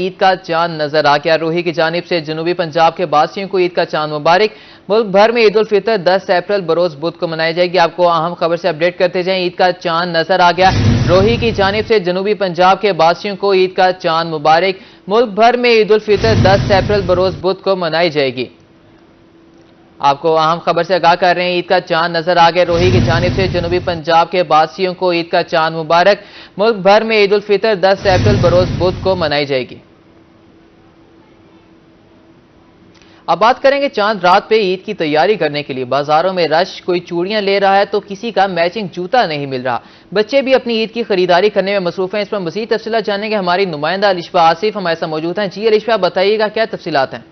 ईद का चांद नजर आ गया। रोही की जानिब से जनूबी पंजाब के वासियों को ईद का चांद मुबारक। मुल्क भर में ईद उल फितर 10 अप्रैल बरोज बुध को मनाई जाएगी। आपको अहम खबर से अपडेट करते जाएं। ईद का चांद नजर आ गया। रोही की जानिब से जनूबी पंजाब के वासियों को ईद का चांद मुबारक। मुल्क भर में ईद उल फितर 10 अप्रैल बरोज बुध को मनाई जाएगी। आपको अहम खबर से आगाह कर रहे हैं। ईद का चांद नजर आ गया। रोही की जानिब से जनूबी पंजाब के वासियों को ईद का चांद मुबारक। मुल्क भर में ईद उल फितर 10 अप्रैल बरोज बुध को मनाई जाएगी। अब बात करेंगे चांद रात पे ईद की तैयारी करने के लिए बाजारों में रश। कोई चूड़ियां ले रहा है तो किसी का मैचिंग जूता नहीं मिल रहा। बच्चे भी अपनी ईद की खरीदारी करने में मसरूफ हैं। इस पर मजीद तफसीलात जानेंगे हमारी नुमाइंदा अलिशा आसिफ हमारे साथ मौजूद हैं। जी अलिशा, बताइएगा क्या तफसीलात हैं?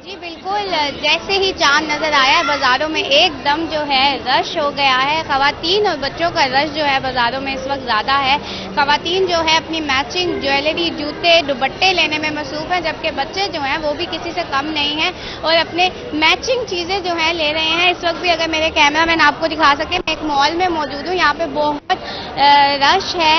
जी बिल्कुल, जैसे ही चांद नजर आया है बाजारों में एकदम जो है रश हो गया है। खवातीन और बच्चों का रश जो है बाजारों में इस वक्त ज्यादा है। खवातीन जो है अपनी मैचिंग ज्वेलरी, जूते, दुपट्टे लेने में मसरूफ है, जबकि बच्चे जो हैं वो भी किसी से कम नहीं हैं और अपने मैचिंग चीजें जो है ले रहे हैं। इस वक्त भी अगर मेरे कैमरा मैन आपको दिखा सके, मैं एक मॉल में मौजूद हूँ। यहाँ पे बहुत रश है।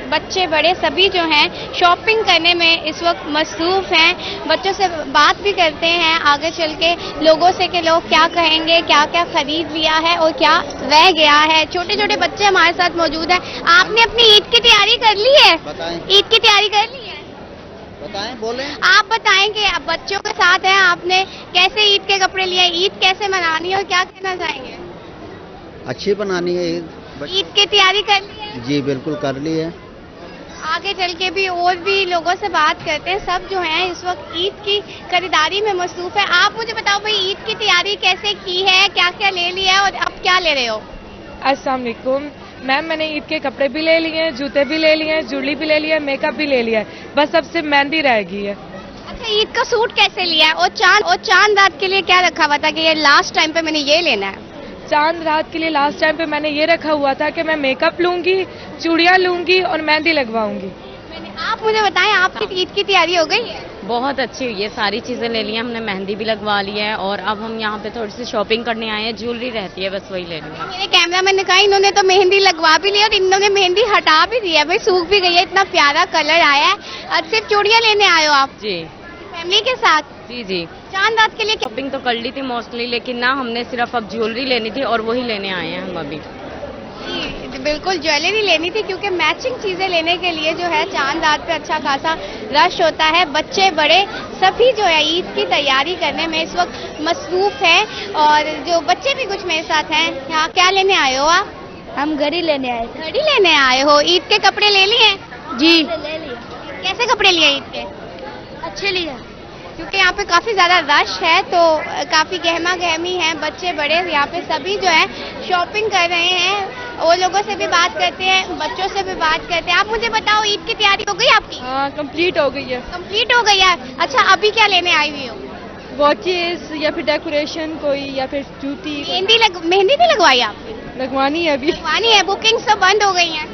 बच्चे बड़े सभी जो हैं शॉपिंग करने में इस वक्त मसरूफ हैं। बच्चों से बात भी करते हैं आगे चल के लोगों से कि लोग क्या कहेंगे, क्या क्या खरीद लिया है और क्या रह गया है। छोटे छोटे बच्चे हमारे साथ मौजूद हैं। आपने अपनी ईद की तैयारी कर ली है? ईद की तैयारी कर ली है? बताएं, बोलें। आप बताएं कि अब बच्चों के साथ हैं, आपने कैसे ईद के कपड़े लिए, ईद कैसे मनानी है और क्या कहना चाहेंगे? अच्छी बनानी है ईद की तैयारी कर ली है? जी बिल्कुल कर ली है। आगे चल के भी और भी लोगों से बात करते हैं। सब जो हैं इस वक्त ईद की खरीदारी में मसरूफ है। आप मुझे बताओ भाई, ईद की तैयारी कैसे की है, क्या क्या ले लिया है और अब क्या ले रहे हो? अस्सलाम वालेकुम मैम, मैंने ईद के कपड़े भी ले लिए हैं, जूते भी ले लिए हैं, ज्वेलरी भी ले लिया है, मेकअप भी ले लिया है, बस अब सिर्फ मेहंदी रह गई है। अच्छा, ईद का सूट कैसे लिया है और चांद रात के लिए क्या रखा हुआ था कि ये लास्ट टाइम पे मैंने ये लेना है? चांद रात के लिए लास्ट टाइम पे मैंने ये रखा हुआ था कि मैं मेकअप लूंगी, चूड़ियां लूंगी और मेहंदी लगवाऊंगी। आप मुझे बताएं, आपकी ईद की तैयारी हो गई है? बहुत अच्छी हुई है, सारी चीजें ले ली हैं हमने, मेहंदी भी लगवा ली है और अब हम यहाँ पे थोड़ी सी शॉपिंग करने आए हैं। ज्वेलरी रहती है, बस वही ले लूंगा। मेरे कैमरामैन ने कहा इन्होंने तो मेहंदी लगवा भी ली और इन्होंने मेहंदी हटा भी दी है। भाई सूख भी गई है, इतना प्यारा कलर आया है। आज सिर्फ चूड़ियां लेने आए हो आप? जी, फैमिली के साथ? जी जी। चांद रात के लिए शॉपिंग तो कर ली थी मोस्टली, लेकिन ना हमने सिर्फ अब ज्वेलरी लेनी थी और वही लेने आए हैं हम अभी। बिल्कुल ज्वेलरी लेनी थी क्योंकि मैचिंग चीजें लेने के लिए जो है चांद रात पे अच्छा खासा रश होता है। बच्चे बड़े सभी जो है ईद की तैयारी करने में इस वक्त मसरूफ हैं और जो बच्चे भी कुछ मेरे साथ हैं। यहाँ क्या लेने आए हो आप? हम घड़ी लेने आए थे। घड़ी लेने आए हो? ईद के कपड़े ले लिए? जी ले लिए। कैसे कपड़े लिए ईद के? अच्छे लिए। क्योंकि यहाँ पे काफी ज्यादा रश है तो काफी गहमा गहमी है। बच्चे बड़े यहाँ पे सभी जो है शॉपिंग कर रहे हैं। वो लोगों से भी बात करते हैं, बच्चों से भी बात करते हैं। आप मुझे बताओ, ईद की तैयारी हो गई आपकी? हाँ, कंप्लीट हो गई है। कंप्लीट हो गई है। अच्छा, अभी क्या लेने आई हुई हो? वॉचेस या फिर डेकोरेशन कोई या फिर जूती। मेहंदी भी लगवाई आपने? लगवानी है अभी। लगवानी है। बुकिंग सब बंद हो गई है?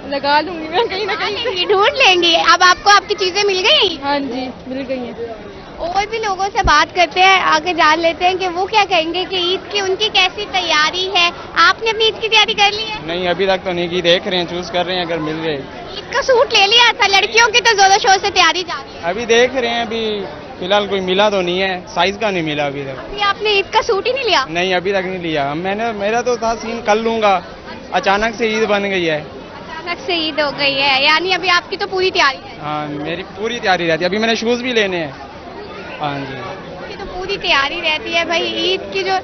लगा लूंगी मैं कहीं ना कहीं से। ढूंढ लेंगी। अब आपको आपकी चीजें मिल गई? हाँ जी, मिल गई हैं। और भी लोगों से बात करते हैं, आगे जान लेते हैं कि वो क्या कहेंगे कि ईद की उनकी कैसी तैयारी है। आपने अपनी ईद की तैयारी कर ली है? नहीं, अभी तक तो नहीं की, देख रहे हैं, चूज कर रहे हैं, अगर मिल गए। ईद का सूट ले लिया था? लड़कियों की तो जोरों शोर से तैयारी जारी है। अभी देख रहे हैं, अभी फिलहाल कोई मिला तो नहीं है, साइज का नहीं मिला अभी तक। अभी आपने ईद का सूट ही नहीं लिया? नहीं, अभी तक नहीं लिया। मेरा तो था सीन कर लूंगा, अचानक से ईद बन गई है। अचानक से ईद हो गई है, यानी अभी आपकी तो पूरी तैयारी है? हाँ, मेरी पूरी तैयारी रहती है। अभी मैंने शूज भी लेने हैं। हाँ जी, आपकी तो पूरी तैयारी रहती है भाई। ईद की जो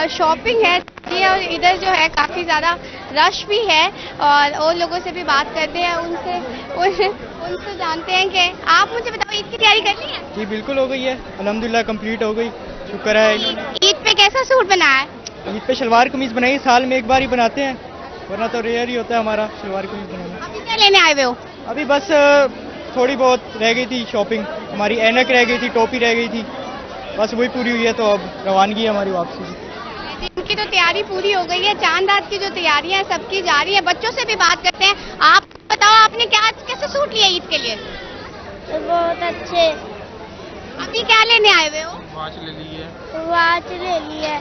शॉपिंग है और इधर जो है काफी ज्यादा रश भी है और लोगों से भी बात करते हैं, उनसे जानते हैं कि आप मुझे बताओ, ईद की तैयारी कर ली है? जी बिल्कुल हो गई है, अल्हम्दुलिल्लाह कंप्लीट हो गई, शुक्र है। ईद पे कैसा सूट बनाया है? ईद पे शलवार कमीज बनाई, साल में एक बार ही बनाते हैं, वरना तो रेयर ही होता है हमारा शलवार कमीज बनाना। अभी क्या लेने आए हुए हो? अभी बस थोड़ी बहुत रह गई थी शॉपिंग, हमारी ऐनक रह गई थी, टोपी रह गई थी, बस वही पूरी हुई है, तो अब रवानगी है हमारी वापसी की। इनकी तो तैयारी पूरी हो गई है। चांद रात की जो तैयारियां हैं सबकी जारी है। बच्चों से भी बात करते हैं। आप बताओ, आपने कैसे सूट लिया ईद के लिए? बहुत अच्छे। अभी क्या लेने आए हुए हो? वॉच ले ली है। वॉच ले ली है।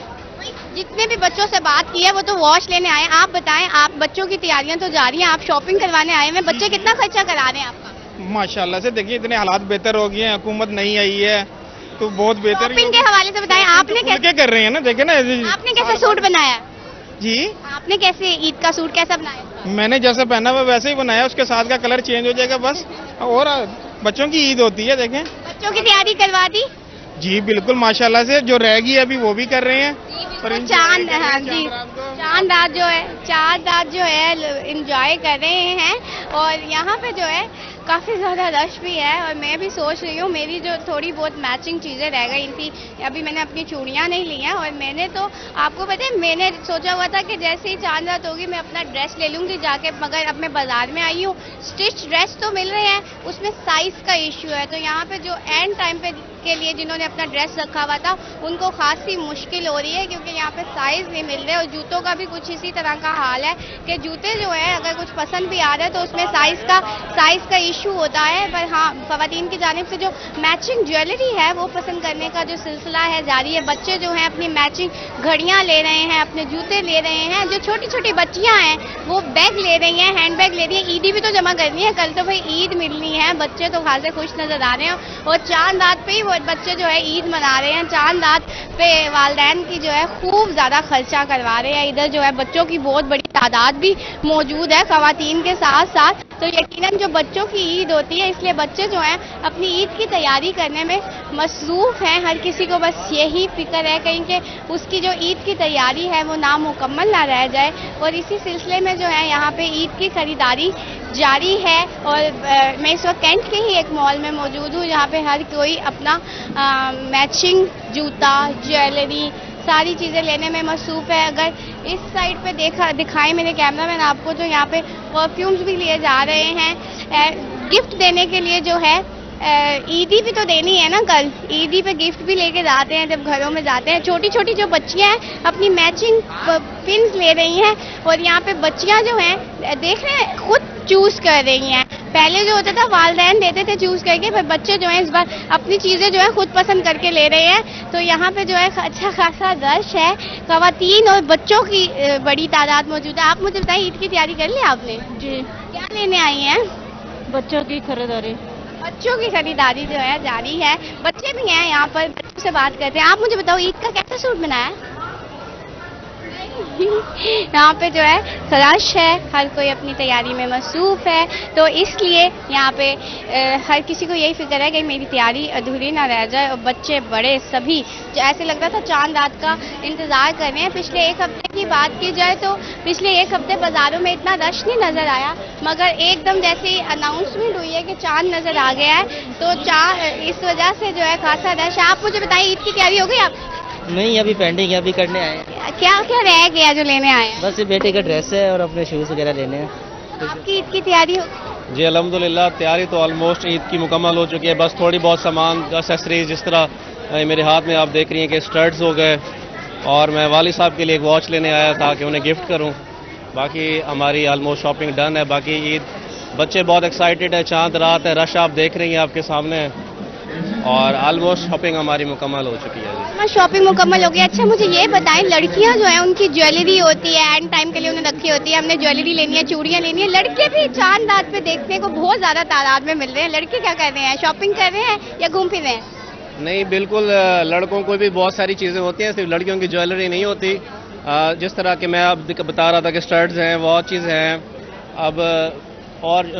जितने भी बच्चों से बात की है वो तो वॉच लेने आए हैं। आप बताएं, आप बच्चों की तैयारियां तो जारी हैं, आप शॉपिंग करवाने आए हैं, बच्चे कितना खर्चा करा रहे हैं आपका? माशाल्लाह से देखिए इतने हालात बेहतर हो गए हैं, हुकूमत नहीं आई है तो बहुत बेहतर शॉपिंग के हवाले से बताएं, आपने क्या कैसे कर रहे हैं ना, देखे ना आपने कैसे सूट बनाया? जी आपने कैसे ईद का सूट कैसा बनाया? मैंने जैसा पहना हुआ वैसे ही बनाया, उसके साथ का कलर चेंज हो जाएगा बस। और बच्चों की ईद होती है, देखें। बच्चों की तैयारी करवा दी? जी बिल्कुल माशाल्लाह से, जो रह गई अभी वो भी कर रहे हैं। तो चांद, हाँ जी, चांद रात जो है इंजॉय कर रहे हैं। और यहाँ पे जो है काफ़ी ज़्यादा रश भी है और मैं भी सोच रही हूँ, मेरी जो थोड़ी बहुत मैचिंग चीज़ें रह गई थी, अभी मैंने अपनी चूड़ियाँ नहीं ली हैं। और मैंने तो आपको पता है, मैंने सोचा हुआ था कि जैसे ही चांद रात होगी मैं अपना ड्रेस ले लूँगी जाके, मगर अब मैं बाज़ार में आई हूँ, स्टिच ड्रेस तो मिल रहे हैं, उसमें साइज़ का इशू है। तो यहाँ पे जो एंड टाइम पे के लिए जिन्होंने अपना ड्रेस रखा हुआ था उनको खासी मुश्किल हो रही है, क्योंकि यहाँ पे साइज़ नहीं मिल रहे। और जूतों का भी कुछ इसी तरह का हाल है कि जूते जो है अगर कुछ पसंद भी आ रहा है तो उसमें साइज़ का इशू होता है। पर हाँ, ख़वातीन की जानिब से जो मैचिंग ज्वेलरी है वो पसंद करने का जो सिलसिला है जारी है। बच्चे जो हैं अपनी मैचिंग घड़ियाँ ले रहे हैं, अपने जूते ले रहे हैं। जो छोटी छोटी बच्चियाँ हैं वो बैग ले रही हैं, हैंड बैग ले रही हैं। ईदी भी तो जमा करनी है, कल तो भाई ईद मिलनी है। बच्चे तो खासे खुश नज़र आ रहे हैं और चांद रात पे ही वो बच्चे जो है ईद मना रहे हैं। चांद रात पे वालिदैन की जो है खूब ज़्यादा खर्चा करवा रहे हैं। इधर जो है बच्चों की बहुत बड़ी तादाद भी मौजूद है ख़वातीन के साथ साथ। तो यकीनन जो बच्चों की ईद होती है, इसलिए बच्चे जो हैं अपनी ईद की तैयारी करने में मसरूफ़ हैं। हर किसी को बस यही फिक्र है कहीं कि उसकी जो ईद की तैयारी है वो नामुकम्मल ना रह जाए। और इसी सिलसिले में जो है यहाँ पे ईद की खरीदारी जारी है। और मैं इस वक्त कैंट के ही एक मॉल में मौजूद हूँ जहाँ पे हर कोई अपना मैचिंग जूता, ज्वेलरी, सारी चीज़ें लेने में मसरूफ़ है। अगर इस साइड पे दिखाएं मेरे कैमरामैन आपको, तो यहाँ पे परफ्यूम्स भी लिए जा रहे हैं गिफ्ट देने के लिए। जो है ईदी भी तो देनी है ना, कल ईदी पे गिफ्ट भी लेके जाते हैं जब घरों में जाते हैं। छोटी छोटी जो बच्चियां हैं अपनी मैचिंग पिन्स ले रही हैं। और यहाँ पे बच्चियां जो हैं देख रहे हैं खुद चूज़ कर रही हैं। पहले जो होता था वालिदैन देते थे चूज़ करके, पर बच्चे जो हैं इस बार अपनी चीज़ें जो है खुद पसंद करके ले रहे हैं। तो यहाँ पे जो है अच्छा खासा रश है, ख़वातीन और बच्चों की बड़ी तादाद मौजूद है। आप मुझे बताइए, ईद की तैयारी कर ली आपने? जी, क्या लेने आई हैं? बच्चों की खरीदारी। बच्चों की खरीदारी जो है जारी है। बच्चे भी हैं यहाँ पर, बच्चों से बात करते हैं। आप मुझे बताओ, ईद का कैसा सूट बनाया है? यहाँ पे जो है रश है, हर कोई अपनी तैयारी में मसरूफ़ है। तो इसलिए यहाँ पे हर किसी को यही फिक्र है कि मेरी तैयारी अधूरी ना रह जाए। और बच्चे बड़े सभी ऐसे लग रहा था चांद रात का इंतज़ार कर रहे हैं। पिछले एक हफ्ते की बात की जाए तो पिछले एक हफ्ते बाज़ारों में इतना रश नहीं नज़र आया, मगर एकदम जैसे अनाउंसमेंट हुई है कि चांद नज़र आ गया है तो इस वजह से जो है खासा रश। आप मुझे बताइए, ईद की तैयारी हो गई आप? नहीं, अभी पेंडिंग है, अभी करने आए हैं। क्या क्या रह गया जो लेने आए हैं? बस ये बेटे का ड्रेस है और अपने शूज़ वगैरह लेने हैं। आपकी ईद की तैयारी हो? जी अल्हम्दुलिल्लाह, तैयारी तो ऑलमोस्ट ईद की मुकम्मल हो चुकी है। बस थोड़ी बहुत सामान, एक्सेसरीज, जिस तरह मेरे हाथ में आप देख रही हैं कि स्टड्स हो गए, और मैं वाली साहब के लिए एक वॉच लेने आया था कि उन्हें गिफ्ट करूं। बाकी हमारी ऑलमोस्ट शॉपिंग डन है। बाकी ईद, बच्चे बहुत एक्साइटेड है, चांद रात है, रश आप देख रही हैं आपके सामने है, और ऑलमोस्ट शॉपिंग हमारी मुकम्मल हो चुकी है। शॉपिंग मुकम्मल हो गई। अच्छा मुझे ये बताएं, लड़कियां जो है उनकी ज्वेलरी होती है, एंड टाइम के लिए उन्हें रखी होती है, हमने ज्वेलरी लेनी है, चूड़ियां लेनी है। लड़के भी चांद रात पे देखने को बहुत ज्यादा तादाद में मिल रहे हैं। लड़के क्या कर रहे हैं, शॉपिंग कर रहे हैं या घूम फिर रहे हैं? नहीं, बिल्कुल, लड़कों को भी बहुत सारी चीज़ें होती हैं, सिर्फ लड़कियों की ज्वेलरी नहीं होती। जिस तरह के मैं अब बता रहा था कि स्टड्स हैं, वॉचेज़ हैं, अब और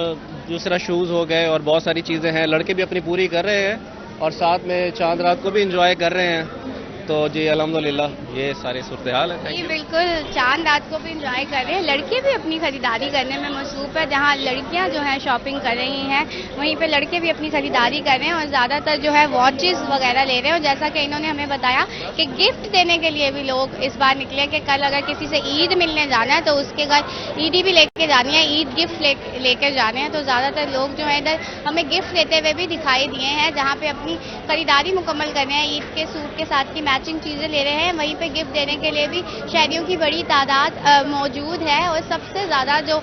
दूसरा शूज़ हो गए, और बहुत सारी चीज़ें हैं। लड़के भी अपनी पूरी कर रहे हैं और साथ में चांद रात को भी इंजॉय कर रहे हैं। तो जी अल्हम्दुलिल्लाह, ये सारे सूरत हाल है। जी बिल्कुल, चांद रात को भी इंजॉय कर रहे हैं। लड़के भी अपनी खरीदारी करने में मसरूफ़ है। जहाँ लड़कियाँ जो हैं शॉपिंग कर रही हैं, वहीं पे लड़के भी अपनी खरीदारी कर रहे हैं और ज़्यादातर जो है वॉचेस वगैरह ले रहे हैं। और जैसा कि इन्होंने हमें बताया कि गिफ्ट देने के लिए भी लोग इस बार निकले कि कल अगर किसी से ईद मिलने जाना है तो उसके घर ईदी भी लेके जानी है, ईद गिफ्ट लेकर जाने हैं। तो ज़्यादातर लोग जो है इधर हमें गिफ्ट लेते हुए भी दिखाई दिए हैं, जहाँ पे अपनी खरीदारी मुकम्मल कर रहे हैं। ईद के सूट के साथ की मैचिंग चीज़ें ले रहे हैं। वहीं पे गिफ्ट देने के लिए भी शहरियों की बड़ी तादाद मौजूद है। और सबसे ज़्यादा जो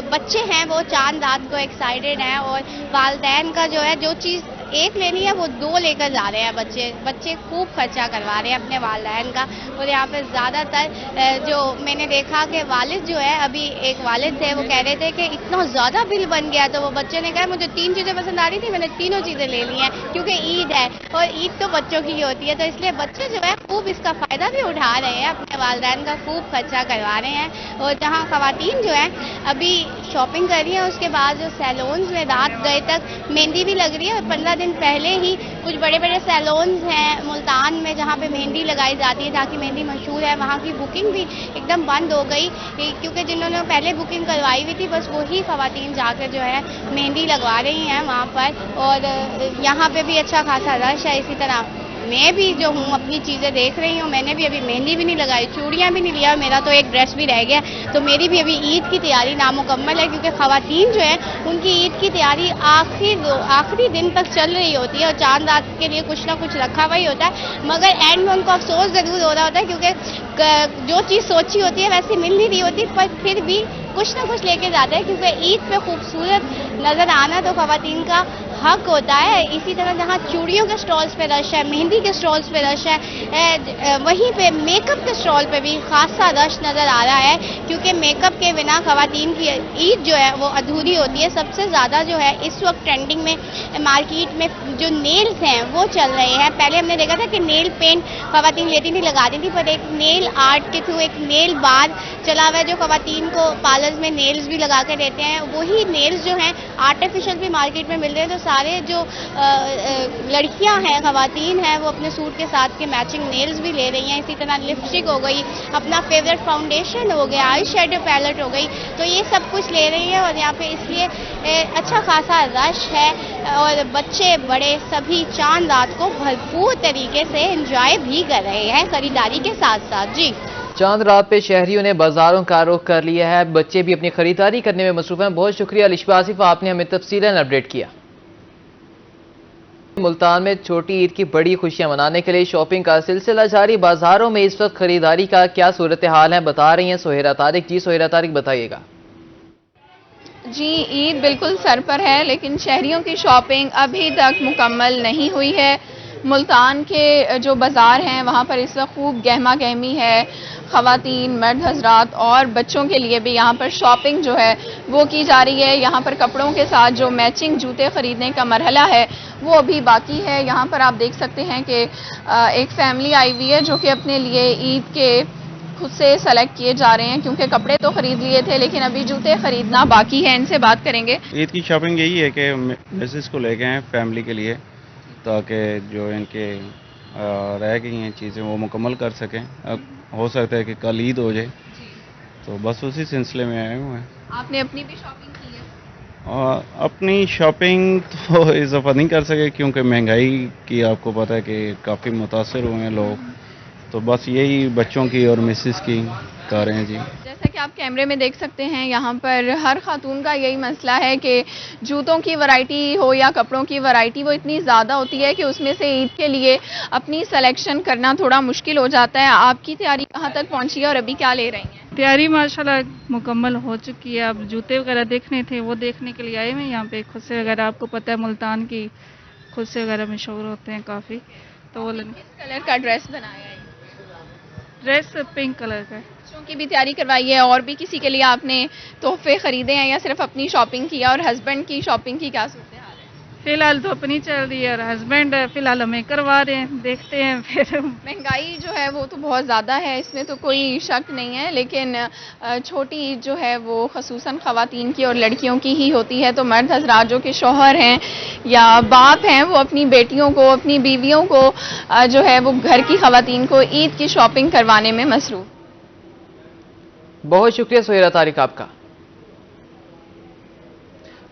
बच्चे हैं वो चांद रात को एक्साइटेड हैं। और वालिदैन का जो है जो चीज़ एक लेनी है वो 2 लेकर जा रहे हैं बच्चे खूब खर्चा करवा रहे हैं अपने वालिदैन का। और यहाँ पे ज़्यादातर जो मैंने देखा कि वालिद जो है, अभी एक वालिद थे वो कह रहे थे कि इतना ज़्यादा बिल बन गया, तो वो बच्चे ने कहा मुझे 3 चीज़ें पसंद आ रही थी, मैंने तीनों चीज़ें ले ली हैं क्योंकि ईद है और ईद तो बच्चों की ही होती है, तो इसलिए बच्चे जो है खूब इसका फ़ायदा भी उठा रहे हैं, अपने वालिदैन का खूब खर्चा करवा रहे हैं। और जहाँ ख़वातीन जो है अभी शॉपिंग कर रही है, उसके बाद जो सैलून्स में रात गए तक मेहंदी भी लग रही है। 15 दिन पहले ही कुछ बड़े बड़े सैलून्स हैं मुल्तान में जहाँ पे मेहंदी लगाई जाती है, जहाँ की मेहंदी मशहूर है, वहाँ की बुकिंग भी एकदम बंद हो गई क्योंकि जिन्होंने पहले बुकिंग करवाई हुई थी बस वही ख़वातीन जाकर जो है मेहंदी लगवा रही हैं वहाँ पर। और यहाँ पे भी अच्छा खासा रश है। इसी तरह मैं भी जो हूँ अपनी चीज़ें देख रही हूँ, मैंने भी अभी मेहंदी भी नहीं लगाई, चूड़ियाँ भी नहीं लिया, मेरा तो एक ड्रेस भी रह गया, तो मेरी भी अभी ईद की तैयारी नामुकम्मल है क्योंकि ख़वातीन जो है उनकी ईद की तैयारी आखिरी दिन तक चल रही होती है और चांद रात के लिए कुछ ना कुछ रखा हुआ ही होता है, मगर एंड में उनको अफसोस ज़रूर हो रहा होता है क्योंकि जो चीज़ सोची होती है वैसे मिल नहीं रही होती, पर फिर भी कुछ ना कुछ लेके जाते हैं क्योंकि ईद पे खूबसूरत नज़र आना तो ख़वातीन का हक होता है। इसी तरह जहाँ चूड़ियों के स्टॉल्स पे रश है, मेहंदी के स्टॉल्स पे रश है, वहीं पे मेकअप के स्टॉल पे भी खासा रश नज़र आ रहा है क्योंकि मेकअप के बिना ख़वातीन की ईद जो है वो अधूरी होती है। सबसे ज़्यादा जो है इस वक्त ट्रेंडिंग में मार्केट में जो नेल्स हैं वो चल रहे हैं। पहले हमने देखा था कि नेल पेंट ख़वातीन लेती थी, लगाती थी, पर एक नेल आर्ट के थ्रू एक नेल बार चला हुआ है जो ख़वातीन को पार्लर्स में नेल्स भी लगा कर देते हैं। वही नेल्स जो हैं आर्टिफिशियल भी मार्केट में मिल रहे हैं, तो सारे जो लड़कियां हैं, ख़वातीन हैं, वो अपने सूट के साथ के मैचिंग नेल्स भी ले रही हैं। इसी तरह लिपस्टिक हो गई, अपना फेवरेट फाउंडेशन हो गया, आई शेडो पैलेट हो गई, तो ये सब कुछ ले रही हैं और यहाँ पे इसलिए अच्छा खासा रश है और बच्चे बड़े सभी चांद रात को भरपूर तरीके से एंजॉय भी कर रहे हैं खरीदारी के साथ साथ। जी, चांद रात पे शहरियों ने बाजारों का रुख कर लिया है, बच्चे भी अपनी खरीदारी करने में मसरूफ हैं। बहुत शुक्रिया अलिशबा आसिफ, आपने हमें तफसीलन अपडेट किया। मुल्तान में छोटी ईद की बड़ी खुशियां मनाने के लिए शॉपिंग का सिलसिला जारी। बाजारों में इस वक्त खरीदारी का क्या सूरत हाल है, बता रही हैं सोहेरा तारिक। जी सोहेरा तारिक, बताइएगा। जी, ईद बिल्कुल सर पर है लेकिन शहरियों की शॉपिंग अभी तक मुकम्मल नहीं हुई है। मुल्तान के जो बाज़ार हैं वहाँ पर इस वक्त खूब गहमा गहमी है। ख़वातीन, मर्द हजरात और बच्चों के लिए भी यहाँ पर शॉपिंग जो है वो की जा रही है। यहाँ पर कपड़ों के साथ जो मैचिंग जूते ख़रीदने का मरहला है वो अभी बाकी है। यहाँ पर आप देख सकते हैं कि एक फैमिली आई हुई है जो कि अपने लिए ईद के खुद से सेलेक्ट किए जा रहे हैं क्योंकि कपड़े तो ख़रीद लिए थे लेकिन अभी जूते ख़रीदना बाकी है। इनसे बात करेंगे। ईद की शॉपिंग यही है कि मिसेस को ले गए हैं फैमिली के लिए ताकि जो इनके रह गई हैं चीज़ें वो मुकम्मल कर सकें। अब हो सकता है कि कल ईद हो जाए, तो बस उसी सिलसिले में आए हुए हैं। आपने अपनी भी शॉपिंग की है? अपनी शॉपिंग तो इस दफ़ा नहीं कर सके क्योंकि महंगाई की आपको पता है कि काफ़ी मुतासर हुए हैं लोग, तो बस यही बच्चों की और मिसेस की कर रहे हैं। जी, जैसा कि आप कैमरे में देख सकते हैं यहाँ पर हर खातून का यही मसला है कि जूतों की वैरायटी हो या कपड़ों की वैरायटी वो इतनी ज़्यादा होती है कि उसमें से ईद के लिए अपनी सिलेक्शन करना थोड़ा मुश्किल हो जाता है। आपकी तैयारी कहाँ तक पहुँची है और अभी क्या ले रही हैं? तैयारी माशाल्लाह मुकम्मल हो चुकी है। अब जूते वगैरह देखने थे वो देखने के लिए आए हैं यहाँ पे। खुद से वगैरह आपको पता है मुल्तान की खुद से वगैरह मशहूर होते हैं काफ़ी, तो वो किस कलर का ड्रेस बनाया है? ड्रेस पिंक कलर का है। बच्चों की भी तैयारी करवाई है और भी किसी के लिए आपने तोहफे खरीदे हैं या सिर्फ अपनी शॉपिंग की? और हस्बैंड की शॉपिंग की क्या सूरत हाल है? फिलहाल तो अपनी चल रही है और हस्बैंड फिलहाल हमें करवा रहे हैं, देखते हैं फिर। महंगाई जो है वो तो बहुत ज़्यादा है, इसमें तो कोई शक नहीं है, लेकिन छोटी ईद जो है वो ख़ुसूसन ख़वातीन की और लड़कियों की ही होती है। तो मर्द हज़रात जो कि शौहर हैं या बाप हैं वो अपनी बेटियों को, अपनी बीवियों को जो है वो घर की ख़वातीन को ईद की शॉपिंग करवाने में मसरूफ़। बहुत शुक्रिया सोहेरा तारिक आपका।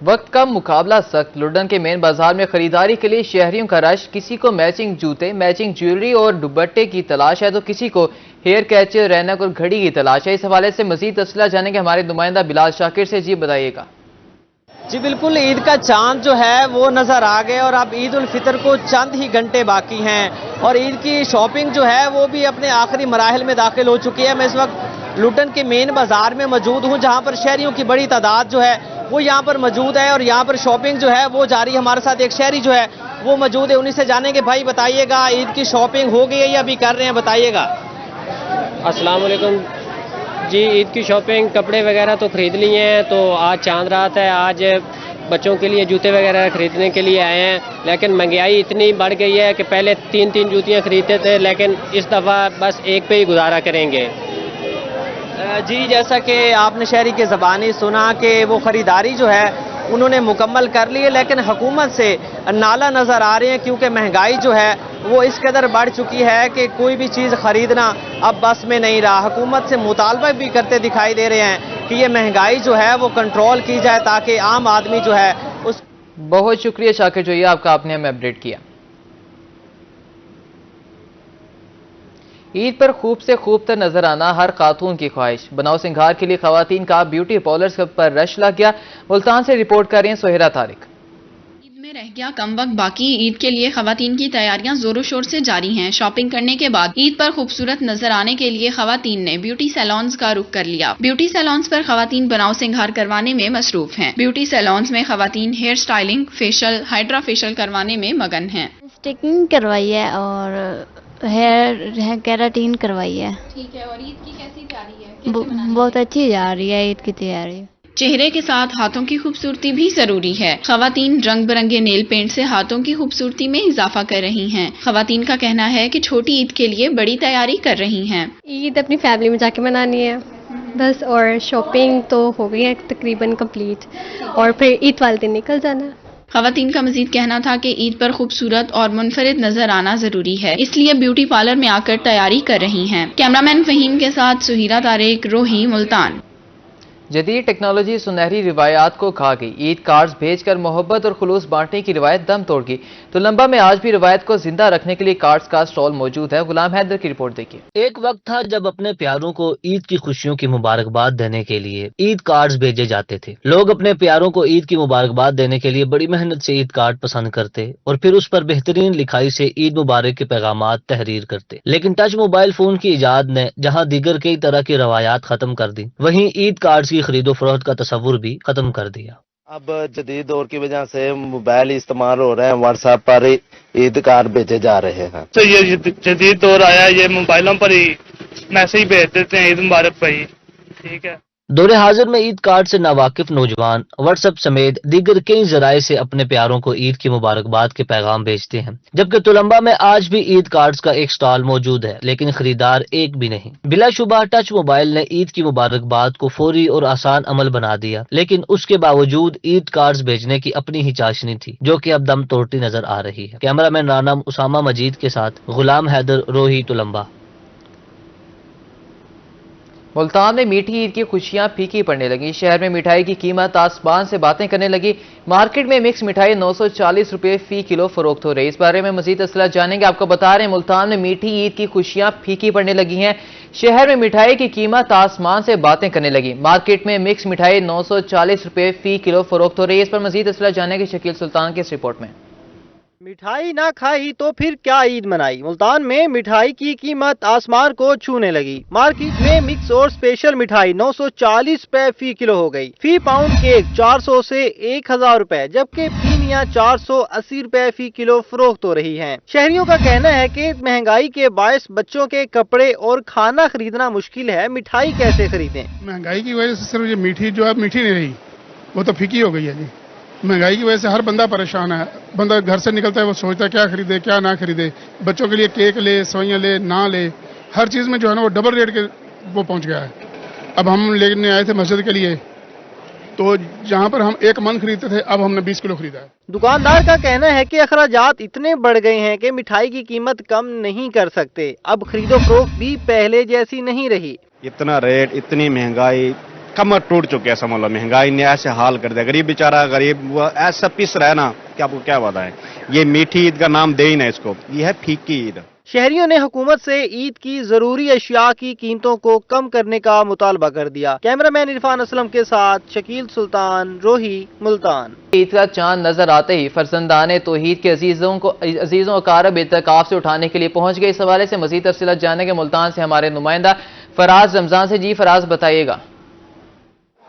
वक्त का मुकाबला सख्त। लुडन के मेन बाजार में खरीदारी के लिए शहरियों का रश। किसी को मैचिंग जूते, मैचिंग ज्वेलरी और दुपट्टे की तलाश है तो किसी को हेयर कैचर, रैनक और घड़ी की तलाश है। इस हवाले से मजीद तफसीलात जानेंगे हमारे नुमाइंदा बिलाल शाकिर से। जी बताइएगा। जी बिल्कुल, ईद का चांद जो है वो नज़र आ गए और अब ईद उल फितर को चंद ही घंटे बाकी हैं और ईद की शॉपिंग जो है वो भी अपने आखिरी मराहिल में दाखिल हो चुकी है। मैं इस वक्त लुटन के मेन बाजार में मौजूद हूँ जहाँ पर शहरियों की बड़ी तादाद जो है वो यहाँ पर मौजूद है और यहाँ पर शॉपिंग जो है वो जारी। हमारे साथ एक शहरी जो है वो मौजूद है, उन्हीं से जानेंगे। भाई बताइएगा, ईद की शॉपिंग हो गई है या अभी कर रहे हैं, बताइएगा। अस्सलाम वालेकुम जी। ईद की शॉपिंग कपड़े वगैरह तो ख़रीद लिए हैं, तो आज चांद रात है, आज बच्चों के लिए जूते वगैरह ख़रीदने के लिए आए हैं। लेकिन महंगाई इतनी बढ़ गई है कि पहले 3-3 जूतियाँ ख़रीदते थे, लेकिन इस दफ़ा बस एक पे ही गुजारा करेंगे। जी, जैसा कि आपने शहरी के ज़बानी सुना कि वो ख़रीदारी जो है उन्होंने मुकम्मल कर ली है, लेकिन हुकूमत से नाला नज़र आ रहे हैं क्योंकि महंगाई जो है वो इस कदर बढ़ चुकी है कि कोई भी चीज़ ख़रीदना अब बस में नहीं रहा। हुकूमत से मुतालबा भी करते दिखाई दे रहे हैं कि ये महंगाई जो है वो कंट्रोल की जाए ताकि आम आदमी जो है उस। बहुत शुक्रिया शाकिर जोई आपका, आपने हमें अपडेट किया। ईद पर खूब से खूब तर नजर आना हर खातून की ख्वाहिश। बनाव सिंगार के लिए खवातीन का ब्यूटी पार्लर्स पर रश लग गया। मुल्तान से रिपोर्ट कर रही हैं सोहेरा तारिक। ईद में रह गया कम वक्त बाकी। ईद के लिए खवातीन की तैयारियां जोरों शोर से जारी हैं। शॉपिंग करने के बाद ईद पर खूबसूरत नजर आने के लिए खवातीन ने ब्यूटी सैलून्स का रुख कर लिया। ब्यूटी सैलून्स पर खवातीन बनाव सिंगार करवाने में मसरूफ हैं। ब्यूटी सैलून्स में खवातीन hair styling, facial, hydra facial करवाने में मगन हैं। स्टिकिंग करवाई है और हेयर केराटिन करवाई है। ठीक है, और ईद की कैसी तैयारी है? बहुत अच्छी जा रही है ईद की तैयारी। चेहरे के साथ हाथों की खूबसूरती भी जरूरी है। खवातीन रंग बिरंगे नेल पेंट से हाथों की खूबसूरती में इजाफा कर रही हैं। खवातीन का कहना है कि छोटी ईद के लिए बड़ी तैयारी कर रही हैं। ईद अपनी फैमिली में जाके मनानी है बस, और शॉपिंग तो हो गई है तकरीबन कंप्लीट, और फिर ईद वाले दिन निकल जाना। खवातीन का मजीद कहना था कि ईद पर खूबसूरत और मुनफरिद नजर आना जरूरी है, इसलिए ब्यूटी पार्लर में आकर तैयारी कर रही हैं। कैमरामैन फहीम के साथ सुहीरा तारिक, रोही, मुल्तान। जदीद टेक्नोलॉजी सुनहरी रिवायात को खा गई। ईद कार्ड्स भेजकर मोहब्बत और खुलूस बांटने की रिवायत दम तोड़ गई। तुलंबा में आज भी रिवायत को जिंदा रखने के लिए कार्ड्स का स्टॉल मौजूद है। गुलाम हैदर की रिपोर्ट देखिए। एक वक्त था जब अपने प्यारों को ईद की खुशियों की मुबारकबाद देने के लिए ईद कार्ड्स भेजे जाते थे। लोग अपने प्यारों को ईद की मुबारकबाद देने के लिए बड़ी मेहनत से ईद कार्ड पसंद करते और फिर उस पर बेहतरीन लिखाई से ईद मुबारक के पैगामात तहरीर करते। लेकिन टच मोबाइल फोन की इजाद ने जहाँ दीगर कई तरह की रवायात खत्म कर दी, वहीं ईद कार्ड्स की खरीदो फरोख्त का तस्वुर भी खत्म कर दिया। अब जदीद दौर की वजह से मोबाइल इस्तेमाल हो रहे हैं, व्हाट्सएप पर ईद कार्ड भेजे जा रहे हैं। तो ये जदीद दौर आया, ये मोबाइलों पर ही मैसेज भेज देते हैं ईद मुबारक पर ही। ठीक है। दौरे हाजिर में ईद कार्ड से नावाकिफ नौजवान व्हाट्सएप समेत दीगर कई जराये से अपने प्यारों को ईद की मुबारकबाद के पैगाम भेजते हैं। जबकि तुलंबा में आज भी ईद कार्ड्स का एक स्टॉल मौजूद है, लेकिन खरीदार एक भी नहीं। बिलाशुबा टच मोबाइल ने ईद की मुबारकबाद को फौरी और आसान अमल बना दिया, लेकिन उसके बावजूद ईद कार्ड्स भेजने की अपनी ही चाशनी थी, जो कि अब दम तोड़ती नजर आ रही है। कैमरामैन रानम उसामा मजीद के साथ गुलाम हैदर, रोही, तुलंबा। मुल्तान में मीठी ईद की खुशियां फीकी पड़ने लगी। शहर में मिठाई की कीमत आसमान से बातें करने लगी। मार्केट में मिक्स मिठाई 940 रुपए फी किलो फरोख्त हो रही। इस बारे में मजीद तफसीलात जानेंगे। आपको बता रहे हैं मुल्तान में मीठी ईद की खुशियां फीकी पड़ने लगी हैं। शहर में मिठाई की कीमत आसमान से बातें करने लगी। मार्केट में मिक्स मिठाई 940 रुपए फी किलो फरोख्त हो रही है। इस पर मजीद तफसीलात जानेंगे शकील सुल्तान की इस रिपोर्ट में। मिठाई ना खाई तो फिर क्या ईद मनाई। मुल्तान में मिठाई की कीमत आसमान को छूने लगी। मार्केट में मिक्स और स्पेशल मिठाई 940 रुपए फी किलो हो गई। फी पाउंड केक 400 से 1000 रुपए, जबकि पीनिया 480 रुपए फी किलो फरोख्त हो रही हैं। शहरियों का कहना है कि महंगाई के बायस बच्चों के कपड़े और खाना खरीदना मुश्किल है, मिठाई कैसे खरीदें। महंगाई की वजह से सिर्फ ये मीठी जो है मीठी नहीं रही, वो तो फीकी हो गई है जी। महंगाई की वजह से हर बंदा परेशान है। बंदा घर से निकलता है, वो सोचता है क्या खरीदे क्या ना खरीदे। बच्चों के लिए केक ले, सवैयाँ ले, ना ले, हर चीज़ में जो है ना वो डबल रेट के वो पहुंच गया है। अब हम लेने आए थे मस्जिद के लिए, तो जहाँ पर हम 1 मन खरीदते थे, अब हमने 20 किलो खरीदा है। दुकानदार का कहना है कि अखराजात इतने बढ़ गए हैं कि मिठाई की कीमत कम नहीं कर सकते। अब खरीदो फरोख्त भी पहले जैसी नहीं रही। इतना रेट, इतनी महंगाई, कमर टूट चुके हैं। समझ लो महंगाई ने ऐसे हाल कर दिया। गरीब बेचारा गरीब वो ऐसा पिस रहा है ना कि आपको क्या बताएं। ये मीठी ईद का नाम दे ही ना इसको, ये है फीकी ईद। शहरियों ने हुकूमत से ईद की जरूरी अशिया की कीमतों को कम करने का मुतालबा कर दिया। कैमरामैन इरफान असलम के साथ शकील सुल्तान, रोही, मुल्तान। ईद का चांद नजर आते ही फरजंदाने तौहीद के अजीजों अकारब इत्तेकाफ से उठाने के लिए पहुंच गए। इस हवाले से मजीद तफसीलात जानेंगे मुल्तान से हमारे नुमाइंदा फराज रमजान से। जी फराज बताइएगा।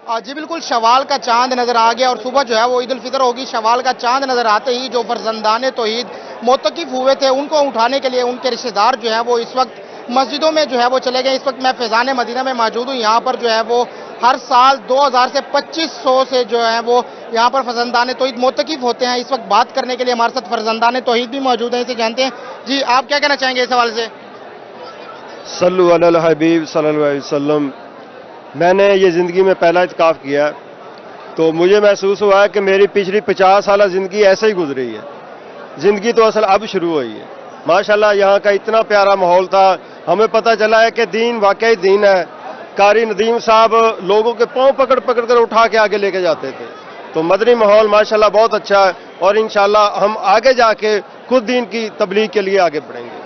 जी बिल्कुल, शवाल का चांद नजर आ गया और सुबह जो है वो ईद उल फितर होगी। शवाल का चांद नजर आते ही जो फरजंदाने तौहीद मोतकिफ हुए थे उनको उठाने के लिए उनके रिश्तेदार जो है वो इस वक्त मस्जिदों में जो है वो चले गए। इस वक्त मैं फैजान मदीना में मौजूद हूँ। यहाँ पर जो है वो हर साल 2000 से 2500 से जो है वो यहाँ पर फरजंदाने तौहीद मोतकिफ होते हैं। इस वक्त बात करने के लिए हमारे साथ फरजंदाने तौहीद भी मौजूद हैं, इसे जानते हैं। जी, आप क्या कहना चाहेंगे इस हवाले से? सल्लु अलल हबीब सल्लल्लाहु अलैहि वसल्लम। मैंने ये ज़िंदगी में पहला इत्काफ किया है, तो मुझे महसूस हुआ है कि मेरी पिछली 50 साल ज़िंदगी ऐसे ही गुजरी है। ज़िंदगी तो असल अब शुरू हुई है। माशाल्लाह यहाँ का इतना प्यारा माहौल था। हमें पता चला है कि दीन वाकई दीन है। कारी नदीम साहब लोगों के पाँव पकड़ पकड़ कर उठा के आगे लेके जाते थे। तो मदनी माहौल माशाल्लाह बहुत अच्छा है और इंशाल्लाह हम आगे जाके खुद दीन की तबलीग के लिए आगे बढ़ेंगे।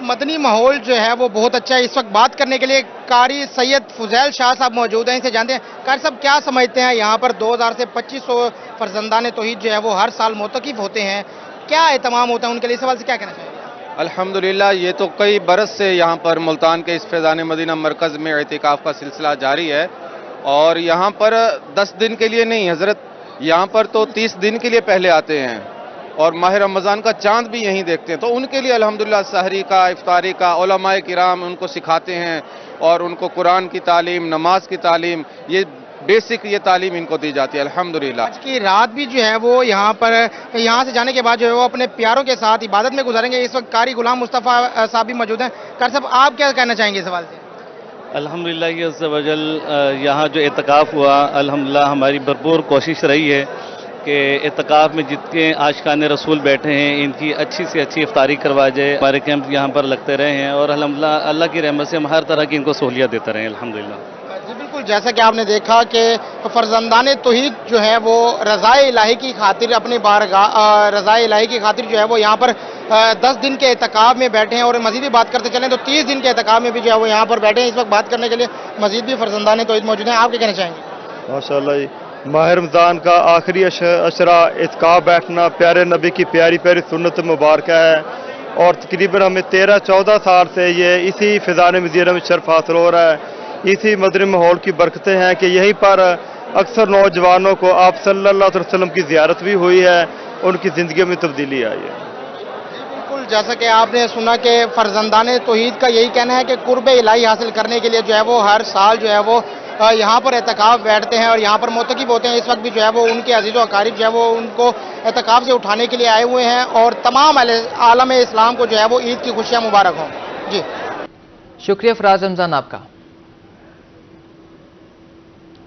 मदनी माहौल जो है वो बहुत अच्छा है। इस वक्त बात करने के लिए कारी सैयद फुजैल शाह साहब मौजूद हैं, इसे जानते हैं। कारी साहब, क्या समझते हैं यहाँ पर 2000 से 2500 फरजंदाने तौहीद जो है वो हर साल मोतकिफ होते हैं, क्या एहतमाम होता है उनके लिए? इस सवाल से क्या कहना चाहिए? अल्हम्दुलिल्लाह, ये तो कई बरस से यहाँ पर मुल्तान के इस फैज़ान मदीना मरकज़ में एतिकाफ़ का सिलसिला जारी है और यहाँ पर 10 दिन के लिए नहीं हज़रत, यहाँ पर तो 30 दिन के लिए पहले आते हैं और माह रमज़ान का चांद भी यहीं देखते हैं। तो उनके लिए अल्हम्दुलिल्लाह सहरी का, इफ्तारी का उलमाए किराम उनको सिखाते हैं और उनको कुरान की तालीम, नमाज की तालीम, ये बेसिक ये तालीम इनको दी जाती है अल्हम्दुलिल्लाह। आज की रात भी जो है वो यहाँ से जाने के बाद जो है वो अपने प्यारों के साथ इबादत में गुजारेंगे। इस वक्त कारी गुलाम मुस्तफ़ा साहब भी मौजूद हैं। कारी साहब, आप क्या कहना चाहेंगे इस सवाल से? अल्हम्दुलिल्लाह ये अज़्ज़ वजल यहाँ जो एतकाफ़ हुआ, अल्हम्दुलिल्लाह हमारी भरपूर कोशिश रही है कि एतकाफ़ में जितने आशिकान रसूल बैठे हैं इनकी अच्छी से अच्छी इफ्तारी करवा जाए। हमारे कैंप यहाँ पर लगते रहे हैं और अल्हम्दुलिल्लाह अल्लाह की रहमत से हम हर तरह की इनको सहूलियत देते रहे हैं अल्हम्दुलिल्लाह। जी बिल्कुल, जैसा कि आपने देखा कि फरजंदाने तौहीद जो है वो रज़ाए इलाही की खातिर अपनी बारगाह रज़ाए इलाही की खातिर जो है वो यहाँ पर 10 दिन के एतकाफ़ में बैठे हैं और मज़ीद भी बात करते चलें तो 30 दिन के एतकाफ़ में भी जो है वो यहाँ पर बैठे हैं। इस वक्त बात करने के लिए मज़ीद भी फरजंदाने तौहीद मौजूद हैं। आप क्या कहना चाहेंगे? माशाल्लाह जी, माह रमज़ान का आखिरी अशरा इत्काफ बैठना प्यारे नबी की प्यारी प्यारी सुन्नत मुबारक है और तकरीबन हमें 13-14 साल से ये इसी फैज़ान मदीना में शर्फ हासिल हो रहा है। इसी मदनी माहौल की बरकतें हैं कि यहीं पर अक्सर नौजवानों को आप सल्लल्लाहु अलैहि वसल्लम की ज़ियारत भी हुई है, उनकी ज़िंदगी में तब्दीली आई है। बिल्कुल, जैसा कि आपने सुना कि फरजंदाने तौहीद का यही कहना है कि कुर्ब इलाही हासिल करने के लिए जो है वो हर साल जो है वो यहाँ पर एतकाफ़ बैठते हैं और यहाँ पर मोतकिफ होते हैं। इस वक्त भी जो है वो उनके अजीज़ व अकारिब जो है वो उनको एतकाफ़ से उठाने के लिए आए हुए हैं और तमाम आलम इस्लाम को जो है वो ईद की खुशियाँ मुबारक हों। जी शुक्रिया फराज रमज़ान आपका।